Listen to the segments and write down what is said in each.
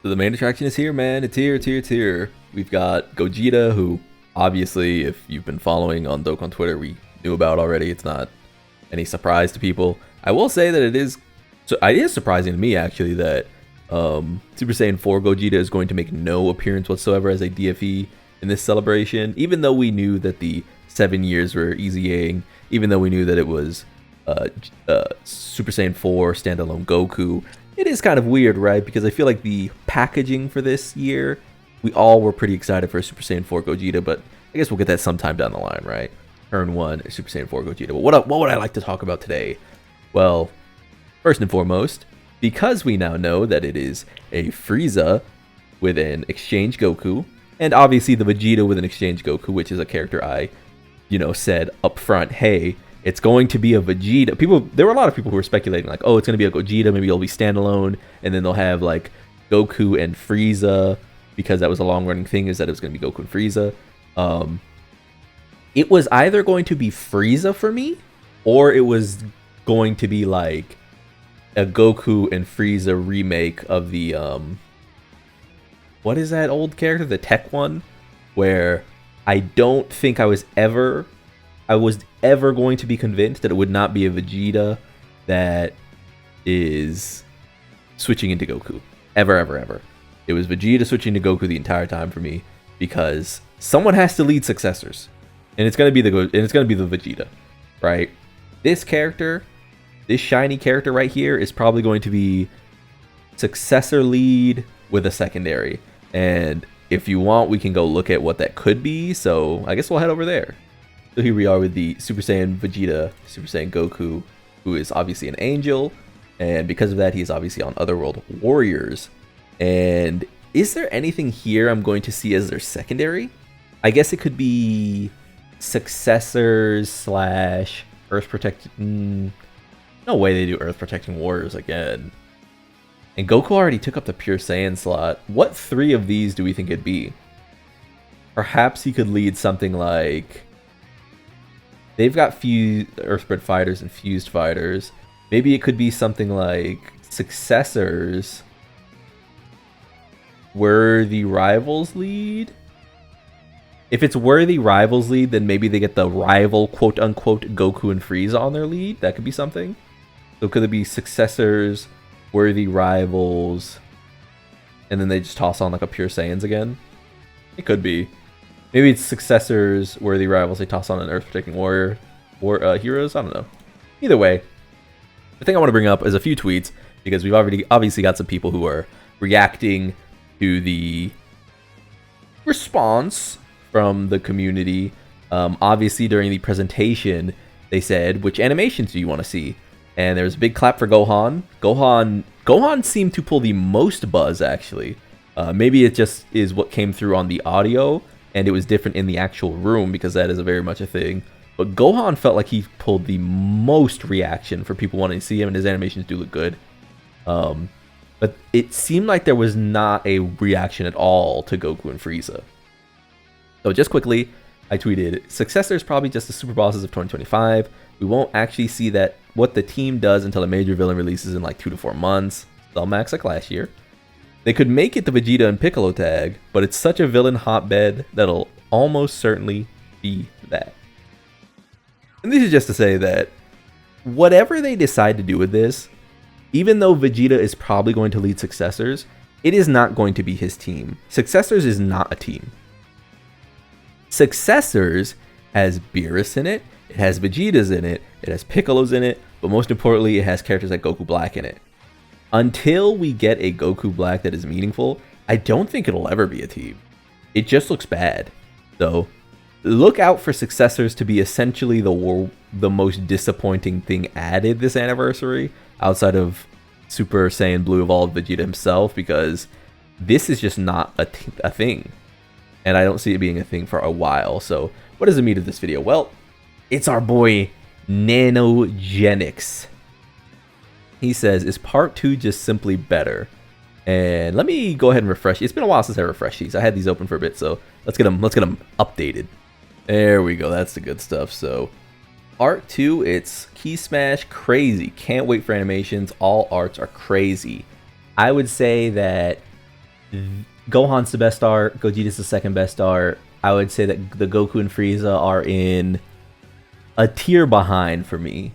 The main attraction is here, man. It's here, it's here, it's here. We've got Gogeta, who obviously, if you've been following on Dokkan Twitter, we knew about already. It's not any surprise to people. I will say that it is surprising to me, actually, that Super Saiyan 4 Gogeta is going to make no appearance whatsoever as a DFE in this celebration, even though we knew that the 7 years were easying, even though we knew that it was Super Saiyan 4 standalone Goku. It is kind of weird, right? Because I feel like the packaging for this year, we all were pretty excited for Super Saiyan 4 Gogeta, but I guess we'll get that sometime down the line, right? Turn 1, Super Saiyan 4 Gogeta. But what would I like to talk about today? Well, first and foremost, because we now know that it is a Frieza with an Exchange Goku, and obviously the Vegeta with an Exchange Goku, which is a character I, said up front, hey, it's going to be a Vegeta. There were a lot of people who were speculating, like, oh, it's going to be a Gogeta, maybe it'll be standalone, and then they'll have, like, Goku and Frieza, because that was a long-running thing, is that it was going to be Goku and Frieza. It was either going to be Frieza for me, or it was going to be, like, a Goku and Frieza remake of the, what is that old character? The tech one? Where I don't think I was ever going to be convinced that it would not be a Vegeta that is switching into Goku. Ever. It was Vegeta switching to Goku the entire time for me, because someone has to lead Successors. And it's gonna be the Vegeta, right? This character, this shiny character right here, is probably going to be Successor lead with a secondary. And if you want, we can go look at what that could be. So I guess we'll head over there. So here we are with the Super Saiyan Vegeta, Super Saiyan Goku, who is obviously an angel, and because of that, he is obviously on Otherworld Warriors. And is there anything here I'm going to see as their secondary? I guess it could be Successors / Earth Protecting. No way they do Earth Protecting Warriors again. And Goku already took up the Pure Saiyan slot. What 3 of these do we think it'd be? Perhaps he could lead something like... They've got Earthbred Fighters and Fused Fighters. Maybe it could be something like Successors Worthy Rivals lead? If it's Worthy Rivals lead, then maybe they get the rival quote-unquote Goku and Frieza on their lead. That could be something. So could it be Successors, Worthy Rivals, and then they just toss on like a Pure Saiyans again? It could be. Maybe it's Successors, Worthy Rivals, they toss on an Earth Protecting Warrior or Heroes. I don't know. Either way, the thing I want to bring up is a few tweets, because we've obviously got some people who are reacting to the response from the community. Obviously, during the presentation, they said, which animations do you want to see? And there was a big clap for Gohan. Gohan seemed to pull the most buzz, actually. Maybe it just is what came through on the audio, and it was different in the actual room, because that is very much a thing. But Gohan felt like he pulled the most reaction for people wanting to see him, and his animations do look good. But it seemed like there was not a reaction at all to Goku and Frieza. So just quickly, I tweeted, Successor is probably just the super bosses of 2025. We won't actually see what the team does until a major villain releases in like 2 to 4 months. They'll max like last year. They could make it the Vegeta and Piccolo tag, but it's such a villain hotbed that'll almost certainly be that. And this is just to say that whatever they decide to do with this, even though Vegeta is probably going to lead Successors, it is not going to be his team. Successors is not a team. Successors has Beerus in it, it has Vegetas in it, it has Piccolos in it, but most importantly, it has characters like Goku Black in it. Until we get a Goku Black that is meaningful, I don't think it'll ever be a team. It just looks bad. So, look out for Successors to be essentially the most disappointing thing added this anniversary, outside of Super Saiyan Blue Evolved Vegeta himself, because this is just not a thing. And I don't see it being a thing for a while. So, what does it mean to this video? Well, it's our boy Nanogenics. He says, is part 2 just simply better? And let me go ahead and refresh. It's been a while since I refreshed these. I had these open for a bit, so let's get them updated. There we go. That's the good stuff. So, Art 2, it's Key Smash crazy. Can't wait for animations. All arts are crazy. I would say that Gohan's the best art. Gogeta's the second best art. I would say that the Goku and Frieza are in a tier behind for me.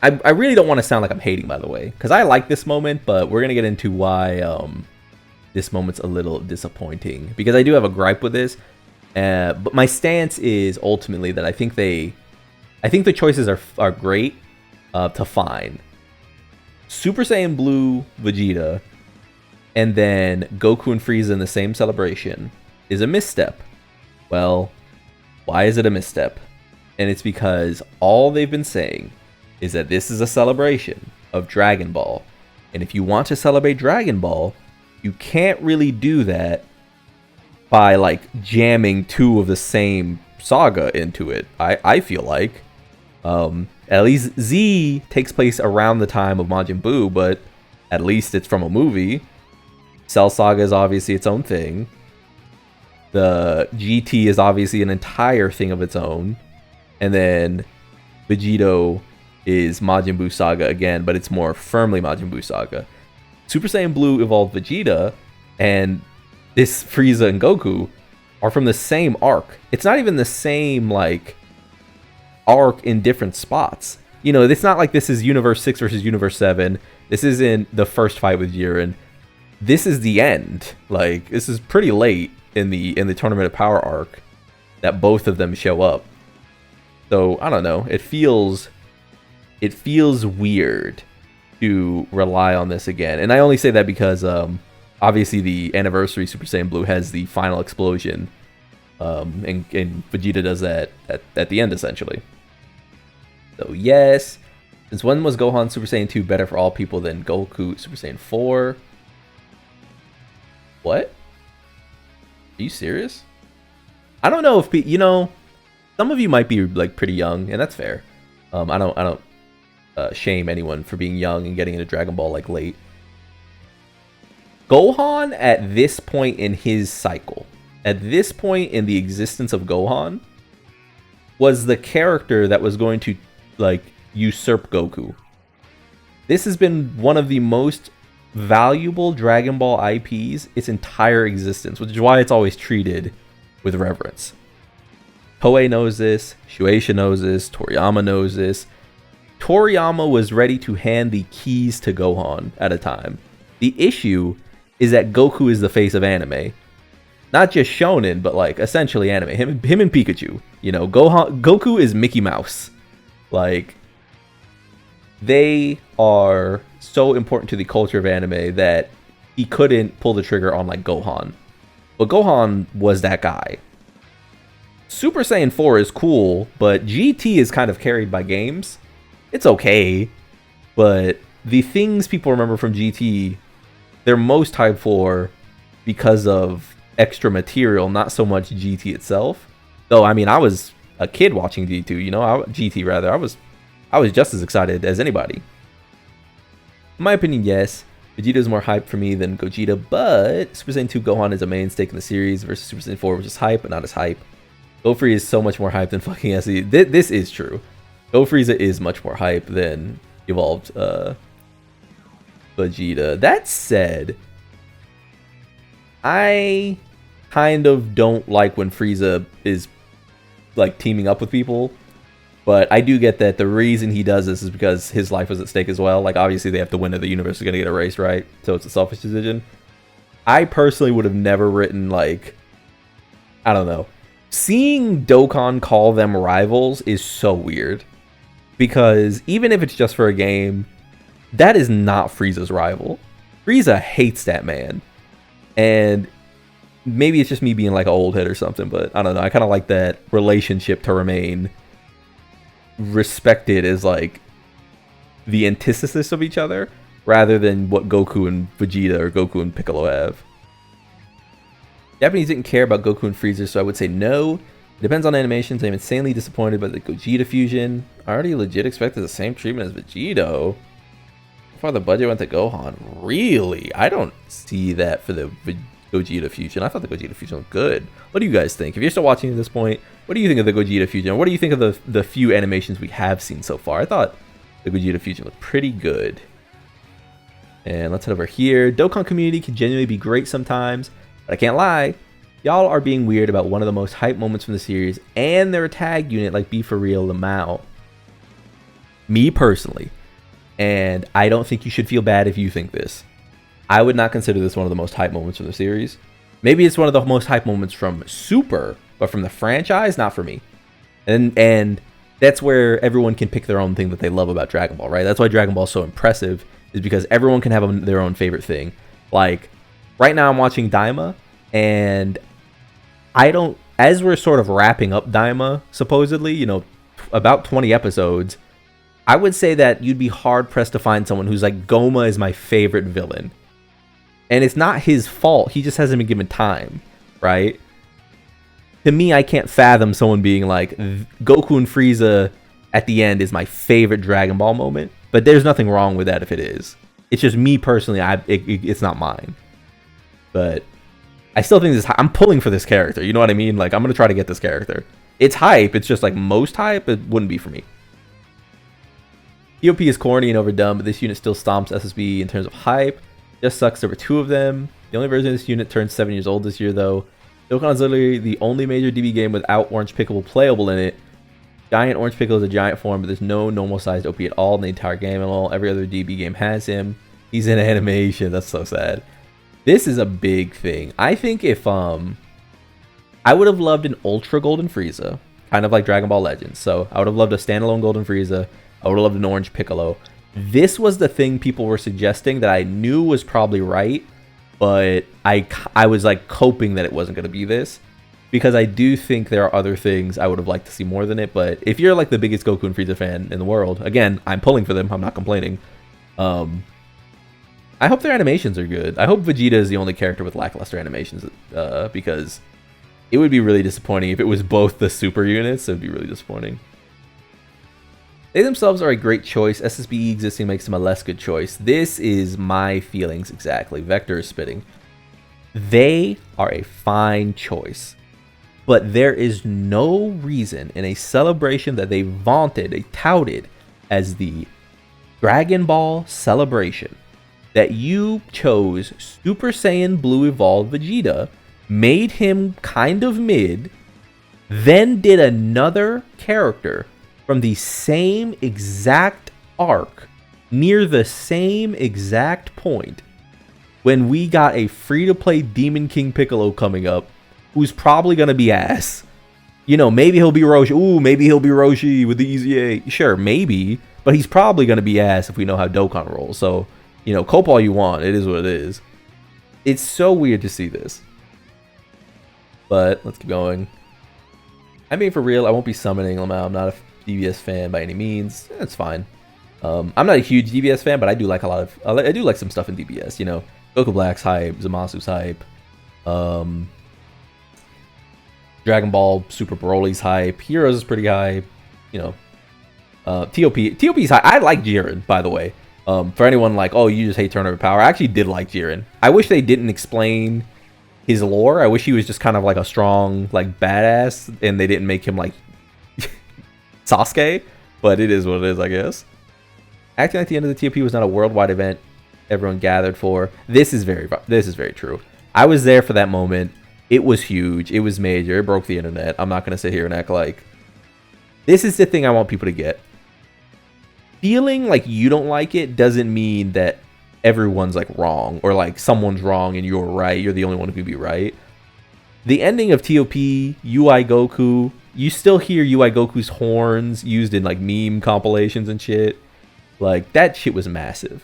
I really don't want to sound like I'm hating, by the way, because I like this moment, but we're gonna get into why this moment's a little disappointing, because I do have a gripe with this. But my stance is ultimately that I think the choices are great to find. Super Saiyan Blue Vegeta and then Goku and Frieza in the same celebration is a misstep. Well, why is it a misstep? And it's because all they've been saying is that this is a celebration of Dragon Ball. And if you want to celebrate Dragon Ball, you can't really do that by like jamming two of the same saga into it. I feel like. At least Z takes place around the time of Majin Buu, but at least it's from a movie. Cell Saga is obviously its own thing. The GT is obviously an entire thing of its own. And then Vegito is Majin Buu Saga again, but it's more firmly Majin Buu Saga. Super Saiyan Blue evolved Vegeta, and this Frieza and Goku are from the same arc. It's not even the same, like, arc in different spots. You know, it's not like this is Universe 6 versus Universe 7. This isn't the first fight with Jiren. This is the end. Like, this is pretty late in the Tournament of Power arc that both of them show up. So, I don't know. It feels weird to rely on this again. And I only say that because obviously the anniversary Super Saiyan Blue has the final explosion. And Vegeta does that at the end, essentially. So, yes. Since when was Gohan Super Saiyan 2 better for all people than Goku Super Saiyan 4? What? Are you serious? I don't know if you know, some of you might be like pretty young, and that's fair. I don't shame anyone for being young and getting into Dragon Ball like late. Gohan at this point in his cycle, at this point in the existence of Gohan, was the character that was going to like usurp Goku. This has been one of the most valuable Dragon Ball IPs its entire existence, which is why it's always treated with reverence. Toei knows this, Shueisha knows this, Toriyama knows this. Toriyama was ready to hand the keys to Gohan at a time. The issue is that Goku is the face of anime. Not just shonen, but like essentially anime. Him and Pikachu. You know, Goku is Mickey Mouse. Like, they are so important to the culture of anime that he couldn't pull the trigger on like Gohan. But Gohan was that guy. Super Saiyan 4 is cool, but GT is kind of carried by games. It's okay, but the things people remember from GT, they're most hyped for because of extra material, not so much GT itself. Though, I mean, I was a kid watching GT, you know, GT rather. I was just as excited as anybody. In my opinion, yes, Vegeta is more hype for me than Gogeta, but Super Saiyan 2 Gohan is a mainstay in the series versus Super Saiyan 4, which is hype, but not as hype. Go Free is so much more hype than fucking SE. This is true. Go Frieza is much more hype than evolved Vegeta. That said, I kind of don't like when Frieza is like teaming up with people, but I do get that the reason he does this is because his life was at stake as well. Like, obviously they have to win or the universe is going to get erased, right? So it's a selfish decision. I personally would have never written, like, I don't know. Seeing Dokkan call them rivals is so weird. Because even if it's just for a game, that is not Frieza's rival. Frieza hates that man. And maybe it's just me being like an old head or something, but I don't know. I kind of like that relationship to remain respected as like the antithesis of each other rather than what Goku and Vegeta or Goku and Piccolo have. Japanese didn't care about Goku and Frieza, so I would say no. It depends on animations. I'm insanely disappointed by the Gogeta fusion. I already legit expected the same treatment as Vegito. So far the budget went to Gohan. Really? I don't see that for the Gogeta fusion. I thought the Gogeta fusion was good. What do you guys think? If you're still watching at this point, what do you think of the Gogeta fusion? What do you think of the few animations we have seen so far? I thought the Gogeta fusion looked pretty good. And let's head over here. Dokkan community can genuinely be great sometimes, but I can't lie. Y'all are being weird about one of the most hype moments from the series and their tag unit like Be For Real Lamau. Me personally, and I don't think you should feel bad if you think this, I would not consider this one of the most hype moments from the series. Maybe it's one of the most hype moments from Super, but from the franchise, not for me. And that's where everyone can pick their own thing that they love about Dragon Ball, right? That's why Dragon Ball is so impressive, is because everyone can have their own favorite thing. Like, right now I'm watching Daima, and as we're sort of wrapping up Daima, supposedly, you know, about 20 episodes, I would say that you'd be hard-pressed to find someone who's like, Goma is my favorite villain. And it's not his fault, he just hasn't been given time, right? To me, I can't fathom someone being like, Goku and Frieza at the end is my favorite Dragon Ball moment. But there's nothing wrong with that if it is. It's just me personally, it's not mine. But I still think I'm pulling for this character, you know what I mean? Like, I'm going to try to get this character. It's hype, it's just like most hype, it wouldn't be for me. TOP is corny and overdone, but this unit still stomps SSB in terms of hype. Just sucks there were 2 of them. The only version of this unit turned 7 years old this year, though. Dokkan is literally the only major DB game without Orange Piccolo playable in it. Giant Orange Piccolo is a giant form, but there's no normal-sized OP at all in the entire game at all. Every other DB game has him. He's in animation. That's so sad. This is a big thing. I think if I would have loved an Ultra Golden Frieza, kind of like Dragon Ball Legends. So I would have loved a standalone Golden Frieza. I would have loved an Orange Piccolo. This was the thing people were suggesting that I knew was probably right, but I was like hoping that it wasn't going to be this, because I do think there are other things I would have liked to see more than it. But if you're like the biggest Goku and Frieza fan in the world, again, I'm pulling for them. I'm not complaining. I hope their animations are good. I hope Vegeta is the only character with lackluster animations, because it would be really disappointing if it was both the super units. It would be really disappointing. They themselves are a great choice. SSBE existing makes them a less good choice. This is my feelings exactly. Vector is spitting. They are a fine choice, but there is no reason in a celebration that they vaunted, they touted as the Dragon Ball celebration, that you chose Super Saiyan Blue Evolved Vegeta, made him kind of mid, then did another character from the same exact arc, near the same exact point, when we got a free-to-play Demon King Piccolo coming up, who's probably going to be ass. You know, maybe he'll be Roshi. Ooh, maybe he'll be Roshi with the Easy A. Sure, maybe, but he's probably going to be ass if we know how Dokkan rolls. So, you know, cope all you want. It is what it is. It's so weird to see this. But let's keep going. I mean, for real, I won't be summoning Lamau. I'm not a DBS fan by any means. It's fine. I'm not a huge DBS fan, but I do like a lot of. I do like some stuff in DBS. You know, Goku Black's hype, Zamasu's hype, Dragon Ball Super Broly's hype, Heroes is pretty hype. You know, TOP's hype. I like Jiren, by the way. For anyone like, oh, you just hate Turn Over Power, I actually did like Jiren. I wish they didn't explain his lore. I wish he was just kind of like a strong, like, badass, and they didn't make him like Sasuke, but it is what it is, I guess. Acting like the end of the TOP was not a worldwide event everyone gathered for. This is very true. I was there for that moment. It was huge. It was major. It broke the internet. I'm not going to sit here and act like... This is the thing I want people to get. Feeling like you don't like it doesn't mean that everyone's like wrong, or like someone's wrong and you're right. You're the only one who can be right. The ending of TOP, UI Goku, you still hear UI Goku's horns used in like meme compilations and shit. Like, that shit was massive.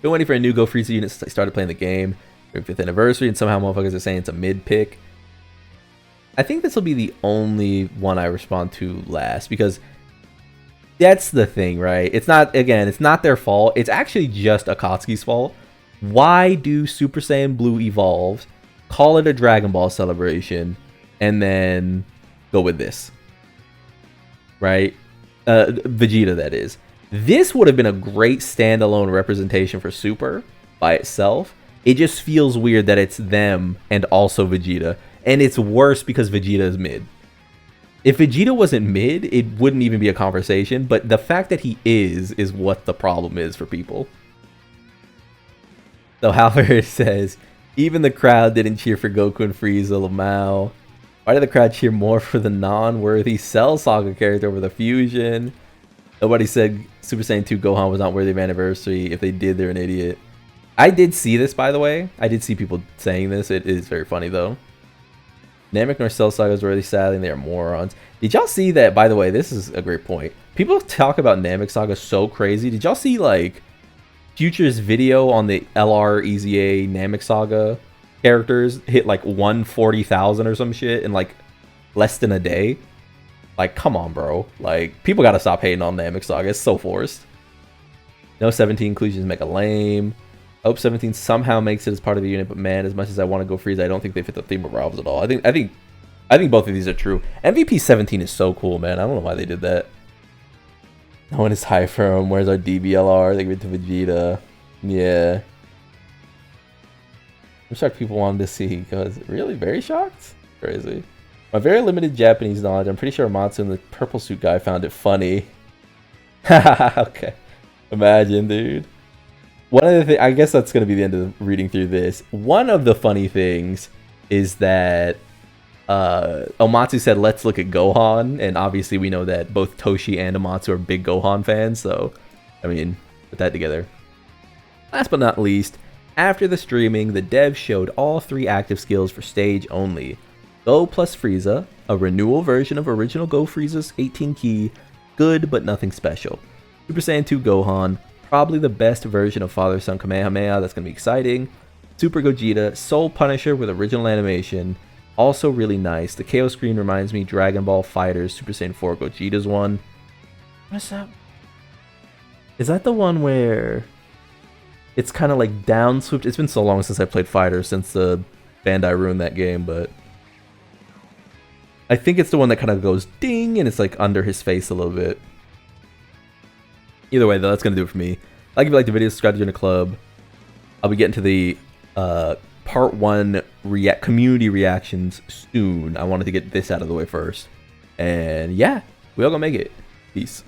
Been waiting for a new Go Frieza unit since I started playing the game. 5th anniversary, and somehow motherfuckers are saying it's a mid pick. I think this will be the only one I respond to last, because that's the thing, right? It's not, again, it's not their fault. It's actually just Akatsuki's fault. Why do Super Saiyan Blue evolve, call it a Dragon Ball celebration, and then go with this? Right? Vegeta, that is. This would have been a great standalone representation for Super by itself. It just feels weird that it's them and also Vegeta. And it's worse because Vegeta is mid. If Vegeta wasn't mid, it wouldn't even be a conversation. But the fact that he is what the problem is for people. So Halvard says, even the crowd didn't cheer for Goku and Frieza, Lamau. Why did the crowd cheer more for the non-worthy Cell Saga character over the fusion? Nobody said Super Saiyan 2 Gohan was not worthy of anniversary. If they did, they're an idiot. I did see this, by the way. I did see people saying this. It is very funny, though. Namek nor Cell Saga is worthy, sadly, and they are morons. Did y'all see that, by the way, this is a great point. People talk about Namek Saga so crazy. Did y'all see, like, Future's video on the LR EZA Namek Saga characters hit like 140,000 or some shit in like less than a day? Like, come on, bro. Like, people gotta stop hating on Namek Saga. It's so forced. No 17 inclusions make a lame. I hope 17 somehow makes it as part of the unit, but man, as much as I want to go Frieza, I don't think they fit the theme of rivals at all. I think both of these are true. MVP 17 is so cool, man. I don't know why they did that. No one is high for him. Where's our DBLR? They give it to Vegeta. Yeah. I'm shocked people wanted to see, because really? Very shocked? Crazy. My very limited Japanese knowledge, I'm pretty sure Matsu and the purple suit guy found it funny. Okay. Imagine, dude. One of the things, I guess that's going to be the end of reading through this. One of the funny things is that Omatsu said, let's look at Gohan, and obviously we know that both Toshi and Omatsu are big Gohan fans, so, I mean, put that together. Last but not least, after the streaming, the devs showed all 3 active skills for stage only. Go plus Frieza, a renewal version of original Go Frieza's 18 key, good but nothing special. Super Saiyan 2 Gohan, probably the best version of Father-Son Kamehameha, that's going to be exciting. Super Gogeta, Soul Punisher with original animation, also really nice. The KO screen reminds me Dragon Ball FighterZ Super Saiyan 4 Gogeta's one. What's that? Is that the one where it's kind of like down swooped? It's been so long since I played Fighter, since the Bandai ruined that game, but I think it's the one that kind of goes ding and it's like under his face a little bit. Either way, though, that's going to do it for me. Like if you like the video, subscribe to join the club. I'll be getting to the part 1 community reactions soon. I wanted to get this out of the way first. And yeah, we all gonna make it. Peace.